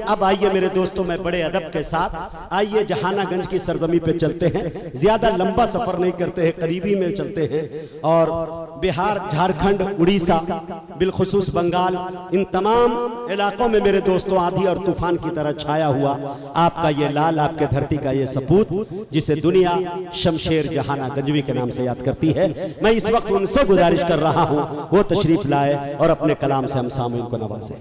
अब आइए मेरे दोस्तों, मैं बड़े अदब के साथ आइए जहानागंज की सरजमी पे चलते हैं। ज्यादा लंबा सफर नहीं करते हैं, करीबी में चलते हैं। और बिहार, झारखंड, उड़ीसा, बिलखुसूस बंगाल, इन तमाम इलाकों में मेरे दोस्तों आंधी और तूफान की तरह छाया हुआ आपका ये लाल, आपके धरती का ये सपूत, जिसे दुनिया शमशेर जहानागंजवी के नाम से याद करती है। मैं इस वक्त उनसे गुजारिश कर रहा हूं वो तशरीफ लाए और अपने कलाम से हम सामईन को नवाजें।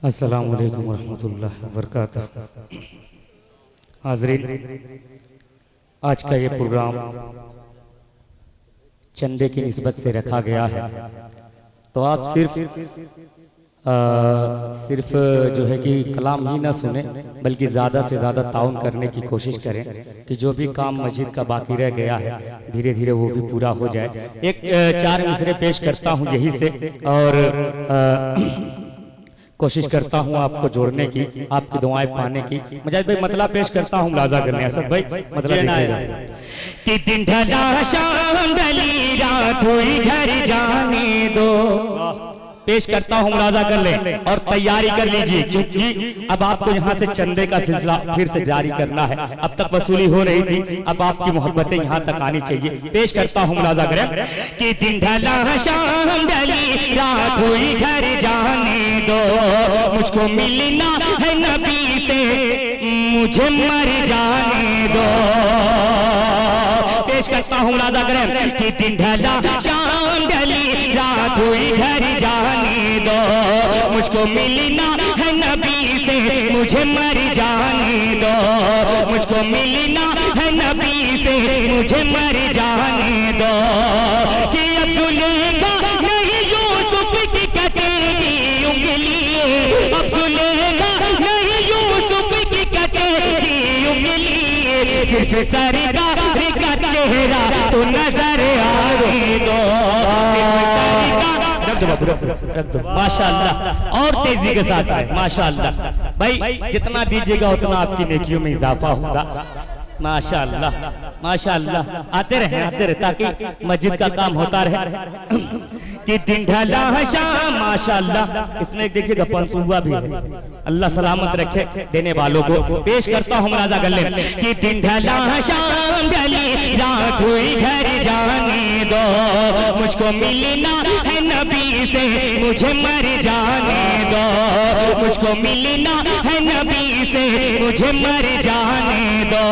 अस्सलामु अलैकुम वरहमतुल्लाहि वबरकातुहू। हाज़रीन, आज का ये प्रोग्राम चंदे की निस्बत से रखा गया है, तो आप सिर्फ जो है कि कलाम ही ना सुने, बल्कि ज़्यादा से ज़्यादा ताउन करने की कोशिश करें कि जो भी काम मस्जिद का बाकी रह गया है धीरे धीरे वो भी पूरा हो जाए। एक 4 मिसरे पेश करता हूँ यही से, और कोशिश करता हूँ आपको जोड़ने की, आपकी दुआएं पाने की। मजाज भाई मतलब पेश करता हूँ, मुलाजा करने। असद भाई मतलब कि दिन ढला शाम ढली रात हुई घर जाने दो। पेश करता हूँ, मुलाजा कर ले और तैयारी कर लीजिए, क्योंकि अब आपको यहाँ से चंदे का सिलसिला फिर से जारी करना है। अब तक वसूली हो रही थी, अब आपकी मोहब्बतें यहाँ तक आनी चाहिए। पेश करता हूँ, मुलाजा करें कि दिन ढला शाम ढली रात हुई घर जाने दो, मुझको मिलना है नबी से मुझे मर जाने दो। पेश करता हूँ, मुलाजा करें कि दिन ढला शाम ढली रात हुई घर जाने दो, मुझको मिलना है नबी से मुझे मर जाने दो, मुझको मिलना है नबी से मुझे मर जाने दो। कि अब सुनेगा नहीं यूसुफ की कटेगी उंगली, अब सुनेगा नहीं यूसुफ की कटेगी उंगली, सिर्फ सरकार का चेहरा तो नजर आने दो। रख दो माशाअल्लाह, और तेजी के साथ है माशाअल्लाह। भाई जितना दीजिएगा उतना आपकी नेकियों में इजाफा होगा। माशाअल्लाह माशाअल्लाह, आते रहे ताकि मस्जिद का काम होता रहे। कि दिन ढला शाम, माशाअल्लाह, इसमें एक देखिएगा पंसूबा भी है, अल्लाह सलामत रखे देने वालों को। पेश करता हूँ, मुलाजा कर ले कि दिन ढला शाम ढली रात हुई घर जाने दो, मुझको मिलना है नबी से मुझे मर जाने दो, मुझको मिलना है नबी से मुझे मर जाने दो।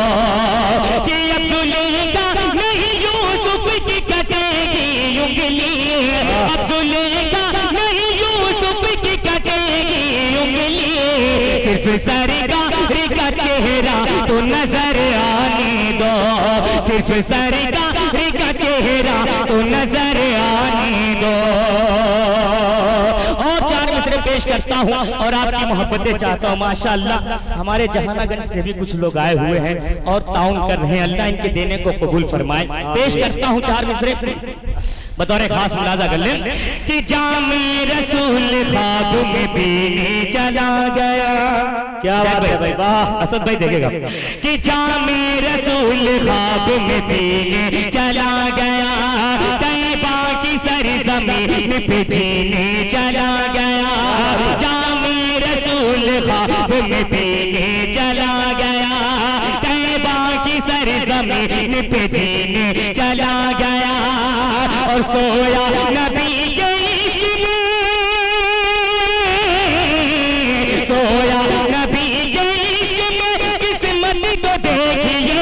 कि अब सुलेगा नहीं यूसुफ की कटेगी उंगली, अब सुलेगा नहीं यूसुफ की कटेगी उंगली, सिर्फ सरकार का चेहरा तो नजर आने दो, सिर्फ सरकार का चेहरा तो नजर आने दो। और 4 मिसरे पेश करता हूँ और आपकी मोहब्बतें चाहता हूँ। माशाअल्लाह, हमारे जहानागंज से भी कुछ लोग आए हुए हैं और ताउन कर रहे हैं, अल्लाह इनके देने को कबूल फरमाए। पेश करता हूँ 4 मिसरे बतौर खास, मुलाजा कर लें कि जामे रसूल ख्वाब में पीने चला गया। क्या बात है भाई, वाह। असद भाई देखेगा कि जामे रसूल ख्वाब में पीने चला गया, तैबा की सरजमीन पे जीने चला गया, जामे रसूल ख्वाब में पीने चला गया, तैबा की सरजमीन पे जीने चला गया, और सोया नबी के इश्क में, सोया नबी के इश्क में, किस्मत तो देखिए,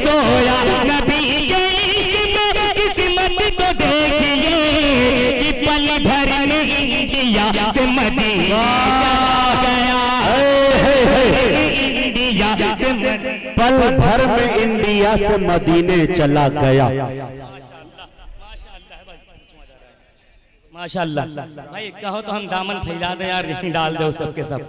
सोया नबी के इश्क में, किस्मत तो देखिए, कि पल भर में इंडिया से मदीना गया, इंडिया से पल भर में इंडिया से मदीने चला गया। माशाअल्लाह भाई, कहो तो हम दामन फैला दे यार, डाल दो सबके सब।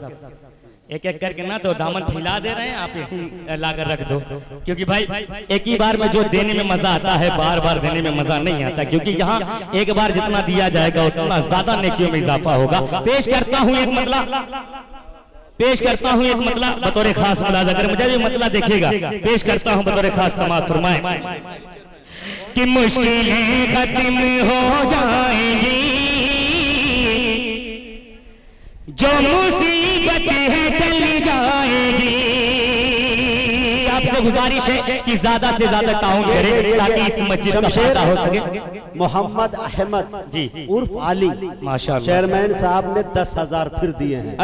एक एक करके ना तो दामन फैला दे रहे हैं, आप यहीं लाकर रख दो, क्योंकि भाई एक ही बार में जो देने में मजा आता है बार बार देने में मजा नहीं आता, क्योंकि यहाँ एक बार जितना दिया जाएगा उतना ज्यादा नेकियों में इजाफा होगा। पेश करता हूँ एक मतला बतौर खास मुलाजा, अगर मुझे भी मतला देखिएगा, पेश करता हूँ बतौर खास समाअत फरमाए कि मुश्किलें खत्म हो जाएंगी, जो मुसीबत है टल जाएगी। आपसे गुजारिश है कि ज्यादा से ज्यादा ताउन करें ताकि इस मस्जिद का फायदा हो सके। मोहम्मद अहमद जी उर्फ आली माशाअल्लाह, चेयरमैन साहब ने 10,000 फिर दिए हैं।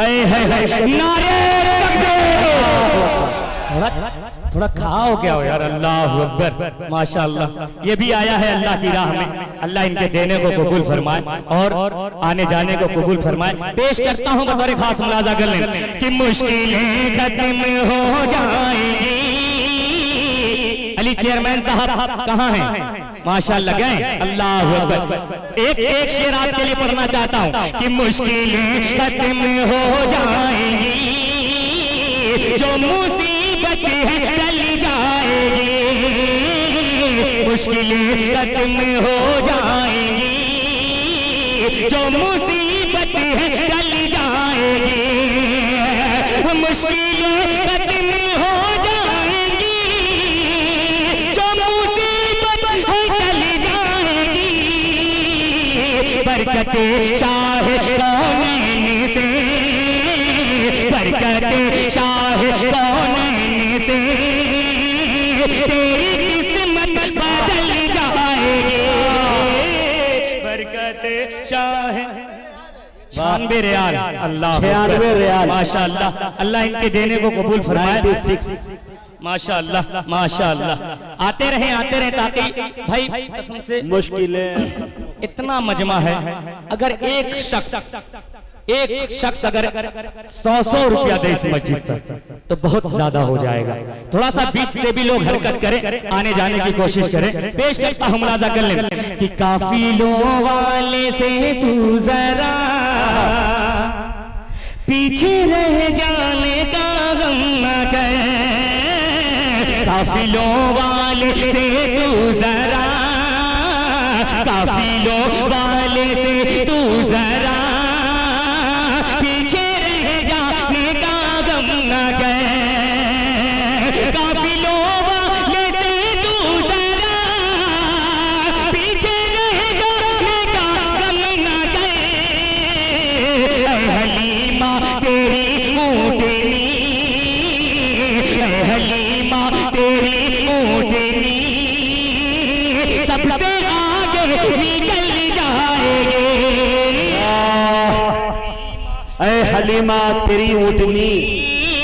थोड़ा खाओ क्या हो यार, अल्लाह अकबर माशाअल्लाह। ये भी आया है अल्लाह की राह में, अल्लाह इनके देने को कबूल फरमाए और आने जाने को कबूल फरमाए। पेश करता हूँ बतौर खास मुलाजा कर लें कि मुश्किलें खत्म हो जाएंगी। अली चेयरमैन साहब कहाँ हैं? माशाअल्लाह गए, अल्लाह अकबर। एक शेर आपके लिए पढ़ना चाहता हूँ कि मुश्किलें खत्म हो जाएंगी, जो मुसीबत है टल जाएगी, मुश्किलें खत्म हो जाएंगी, जो मुसीबत है टल जाएगी, मुश्किलें खत्म हो जाएंगी, जो मुसीबत है टल जाएगी। बरकत शाह कौनैन से, बरकत शाह कौनैन से तेरी किस्मत बदल जाएगी। बरकत शाह 96 रियाल, अल्लाह 96 रियाल माशाअल्लाह, अल्लाह इनके देने को कबूल फरमाए। 96 माशाअल्लाह माशाअल्लाह। आते रहें ताकि भाई कसम से मुश्किलें इतना मजमा है, अगर एक शख्स अगर 100 रुपया दे इस मस्जिद पर तो बहुत ज्यादा हो जाएगा। थोड़ा सा बीच से भी लोग हरकत करें, आने जाने की कोशिश करें। पेश करता हूं मुलाजा कर लें कि काफिलों वाले से तू जरा पीछे रह जाने का गम न कर, काफिलों वाले से तू जरा, काफिलों वाले से तू जरा पीछे रह जाने का गम न कर, काफिलों वाले से तू जरा पीछे रह जाने का गम न कर। हलीमा तेरी ऊँटनी, हलीमा तेरी ऊँटनी सबसे आगे निकल जाएगी। ऐ हलीमा तेरी ऊँटनी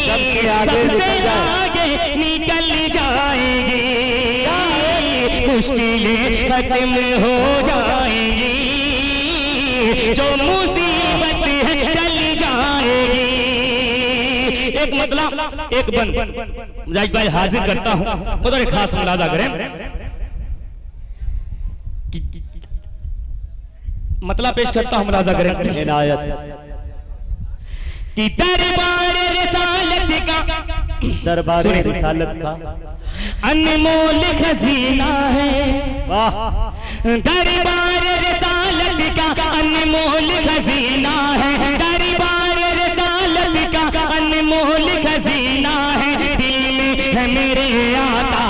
सबसे आगे निकल जाएगी, मुश्किलें खत्म हो जाएंगी, जो मुसीबत है टल जाएगी। एक मतलब एक बंद मुजाहिद भाई हाजिर करता हूं, उधर खास मुलाजा करें। मतलब पेश करता हूं, मुलाजा करें। इनायत कि दरबार रिसालत का अनमोल खजीना है, वाह, दरबार रिसालत का अनमोल खजीना है, दरबार रिसालत का अनमोल खजीना है। दिल में है मेरे आका,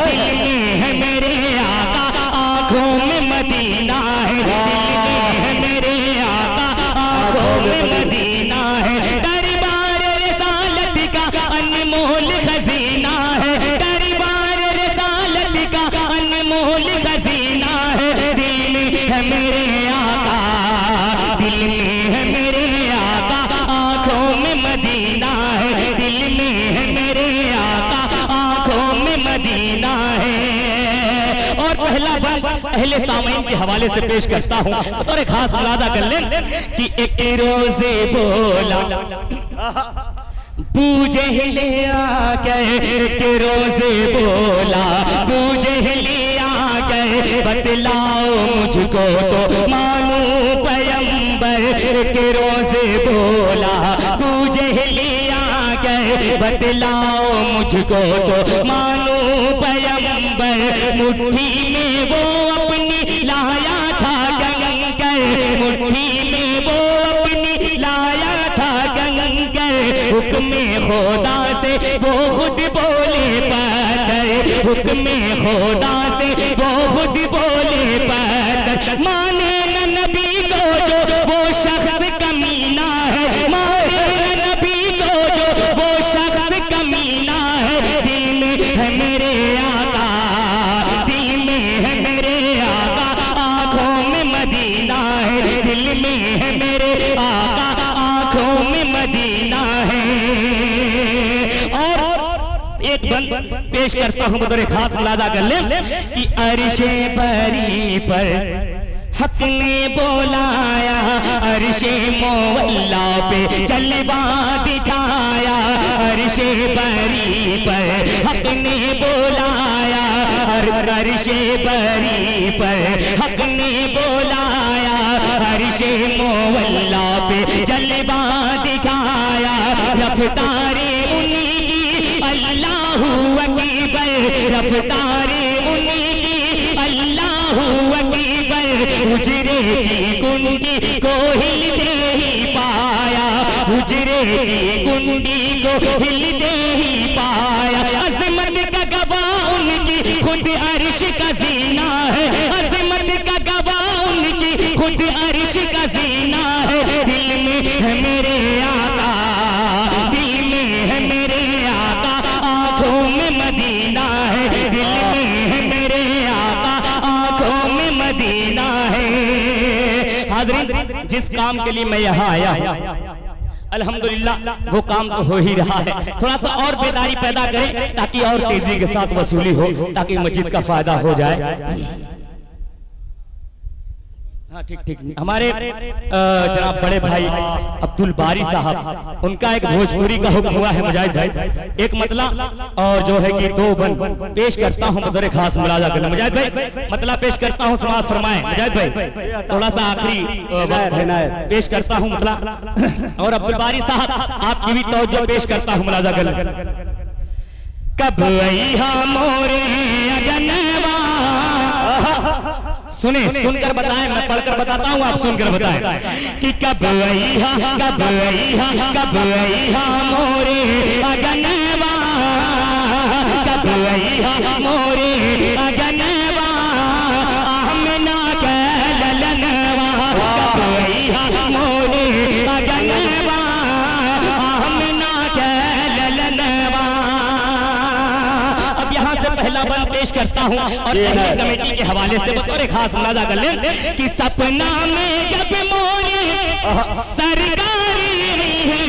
दिल में है मेरे आका, आंखों में मदीना है, दिल में है मेरे आका, आंखों में मदीना है। दरबार रिसालत का अनमोल खजीना है, दरबार रिसालत का अनमोल खजीना है। दिल में है मेरे आका, दिल में है मेरे आका, आंखों में मदीना है, दिल में है मेरे आका, आंखों में मदीना है। और पहला बंद पहले सामईन के हवाले से पेश करता हूं, बतौर खास मुलाजा कर लें कि एक रोजे बोला पूजे ले आके, एक रोजे बोला पूजे ले आके, बतलाओ मुझको तो मानूं पैगंबर। एक रोजे बोला पूजे ले बतलाओ मुझको तो मानो पैगंबर। मुट्ठी में वो अपनी लाया था कंकर, मुट्ठी में वो अपनी लाया था कंकर। हुक्म खुदा से वो खुद बोले पत्थर, हुक्म खुदा से वो खुद बोले पत्थर। माने न नबी को जो वो शख्स कमीना है, माने न नबी को जो वो शख्स कमीना है। दिल में है मेरे आका, दिल में है मेरे आका, आंखों में मदीना है। दिल में है मेरे आका, आंखों में मदीना है। और एक बंद पेश करता हूं, बतौर खास मुलाजा कर ले कि अर्शे परी पर हक ने बोलाया, अर्शे मोवल्ला पे जलवा दिखाया। अर्शे परी पर हक ने बोलाया, अर्शे परी पर हक ने बोलाया। अर्शे मोवल्ला पे जलवा दिखाया। रफ्तारे उनकी अल्लाहु अकबर, रफ्तारे उनकी अल्लाहु अकबर। हुजरे की कुंडी को हिलते ही पाया, हुजरे की कुंडी को हिलते ही पाया। अजमत का गवाह उनकी खुद अर्श का जीना है, अजमत का गवाह उनकी खुद अर्श का जीना है। दिल में है मेरे आका, दिल में है मेरे आका, आंखों में मदीना है। दिल में है मेरे आका, आंखों में मदीना है। हाज़रीन, जिस काम के लिए मैं यहाँ आया हूँ अल्हम्दुलिल्लाह वो काम तो हो ही रहा है। थोड़ा सा और बेदारी पैदा करें ताकि और तेजी के साथ वसूली हो, ताकि मस्जिद का फायदा हो जाए। हाँ ठीक ठीक। हमारे जनाब बड़े भाई अब्दुल बारी साहब, उनका एक भोजपुरी का हुक्म हुआ है मुजाहिद भाई, एक मतला और जो है कि दो बन पेश करता हूँ बतौर खास मुलाजा कर। मुजाहिद भाई मतला पेश करता हूँ, समाअत फरमाएं। मुजाहिद भाई थोड़ा सा आखिरी पेश करता हूँ मतला, और अब्दुल बारी साहब आपकी भी तवज्जो पेश करता हूँ, मुलाजा कर। कब अइहा मोरे अजनवा, सुने सुनकर बताएं, मैं पढ़कर बताता हूँ, आप सुनकर बताएं कि कब अइहा, कब अइहा, कब अइहा मोरे अगनवा, कब अइहा मोरे अगनवा, आमना के ललनवा। कब अइहा मोरे अगनवा, आमना के ललनवा। अब यहाँ से पहला बंद पेश करता हूँ और कमेटी के हवाले से बतौर खास मुलाजा कर लें कि सपना में जब मोरे सरकारी है,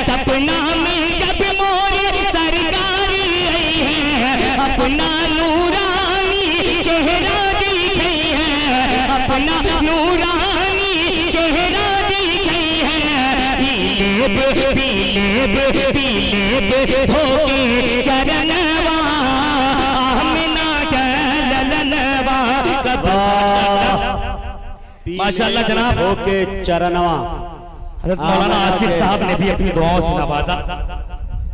सपना में जब मोरे सरकारी है, अपना नूरानी चेहरा दिखे है, अपना नूरानी चेहरा दिखे है। पीलेब पीलेब पीलेब धोके चरणवा, माशाअल्लाह जनाब ओके चरणवा। हज़रत मौलाना आसिफ साहब ने भी अपनी दुआओं से नवाजा,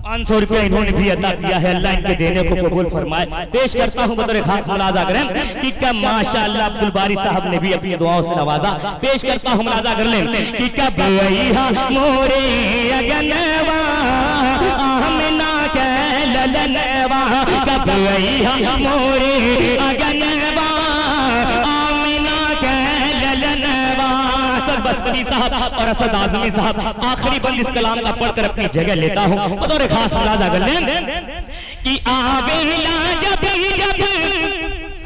500 रुपया इन्होंने भी अदा किया है, अल्लाह इनके देने को कबूल फरमाए। पेश करता हूँ बतौर खास मुलाजा करें कि कब माशाअल्लाह अब्दुल बारी साहब ने भी अपनी दुआओं से नवाजा। पेश करता हूँ मुलाजा कर लें कि कब अइहा मोरे अगनवा, आमना के ललनवा। कब अइहा मोरे अगनवा, बस्तरी साहब और असद आजमी साहब, आखिरी बंद इस कलाम का पढ़कर अपनी जगह लेता हूँ बतौर खास मुलाजा कर लें कि आवेला जब जब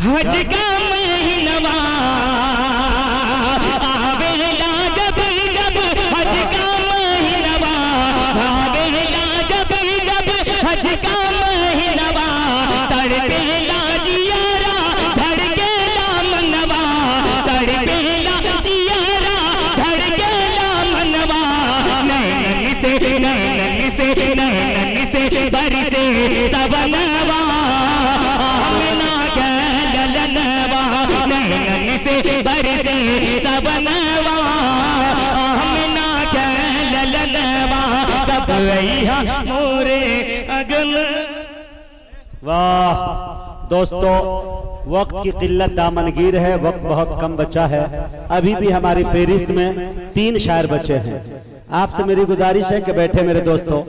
हज का महीनवा, आवेला जब जब हज का महीनवा, आवेला जब जब हज का महीनवा। तड़पेला जियारा धड़केला मनवा, तड़पेला जियारा धड़केला मनवा। नैनन से बरसे सवनवा, आमना के ललनवा। नैनन से बरसे सवनवा, आमना के ललनवा। कब रही मोरे अगन। वाह दोस्तों, वक्त की किल्लत दामनगीर है, वक्त बहुत कम बचा है। अभी भी हमारी फेरिस्त में 3 शायर बचे हैं। आपसे मेरी गुजारिश है कि बैठे मेरे दोस्तों,